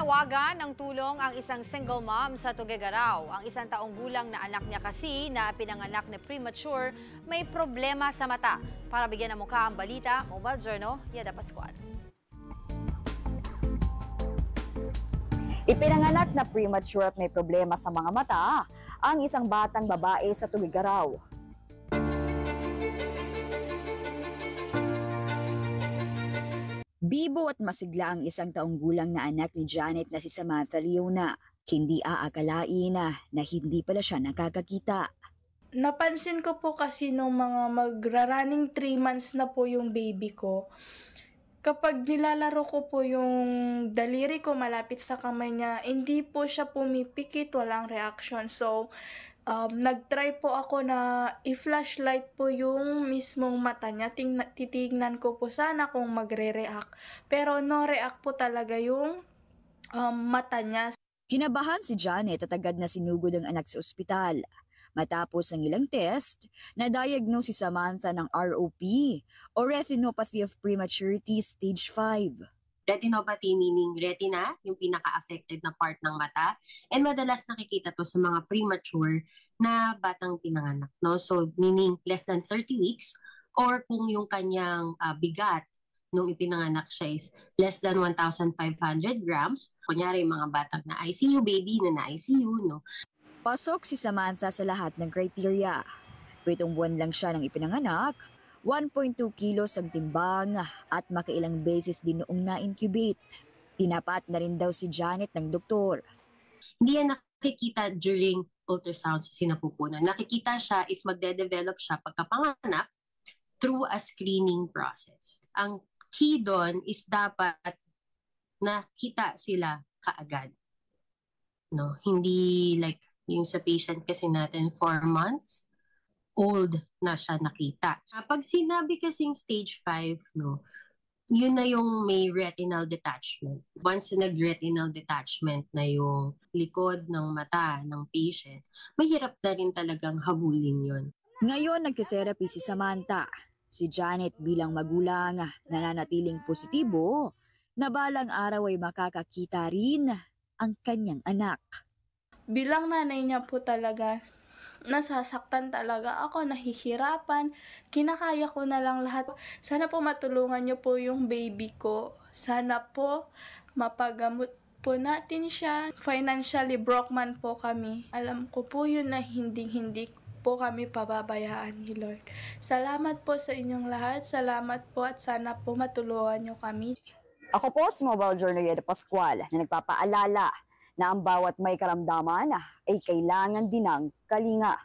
Nanawagan ng tulong ang isang single mom sa Tuguegarao. Ang isang taong gulang na anak niya kasi na pinanganak na premature may problema sa mata. Para bigyan ng mukha ang balita, Mobile Journal, Yeda Pascual. Ipinanganak na premature at may problema sa mga mata ang isang batang babae sa Tuguegarao. Bibo at masigla ang isang taong gulang na anak ni Janet na si Samantha Leona. Hindi aakalain na hindi pala siya nakakakita. Napansin ko po kasi nung mga magra-running 3 months na po yung baby ko, kapag nilalaro ko po yung daliri ko malapit sa kamay niya, hindi po siya pumipikit, walang reaction. So, nag-try po ako na i-flashlight po yung mismong mata niya. Titignan ko po sana kung magre-react. Pero no react po talaga yung mata niya. Kinabahan si Janet at agad na sinugod ang anak sa ospital. Matapos ang ilang test, na-diagnose si Samantha ng ROP o Retinopathy of Prematurity Stage 5. Retinopathy meaning retina, yung pinaka-affected na part ng mata. And madalas nakikita to sa mga premature na batang pinanganak. No? So meaning less than 30 weeks or kung yung kanyang bigat nung ipinanganak siya is less than 1,500 grams. Kunyari mga batang na ICU, baby na ICU. No? Pasok si Samantha sa lahat ng criteria. 7 buwan lang siya nang ipinanganak, 1.2 kilos ang timbang at makailang beses din noong na-incubate. Tinapat na rin daw si Janet ng doktor. Hindi yan nakikita during ultrasound sa sinapupunan. Nakikita siya if magde-develop siya pagkapanganak through a screening process. Ang key doon is dapat nakita sila kaagad. No? Hindi like yung sa patient kasi natin 4 months old na siya nakita. Pag sinabi kasing stage 5, no, yun na yung may retinal detachment. Once nag-retinal detachment na yung likod ng mata ng patient, mahirap na rin talagang habulin yun. Ngayon nagte-therapy si Samantha. Si Janet bilang magulang nananatiling positibo na balang araw ay makakakita rin ang kanyang anak. Bilang nanay niya po talaga, nasasaktan talaga ako, nahihirapan, kinakaya ko na lang lahat. Sana po matulungan niyo po yung baby ko. Sana po mapagamot po natin siya. Financially broke man po kami. Alam ko po yun na hindi po kami pababayaan ni Lord. Salamat po sa inyong lahat. Salamat po at sana po matulungan niyo kami. Ako po si Mobile Journal Yeda Pascual na nagpapaalala na ang bawat may karamdaman ay kailangan din ng kalinga.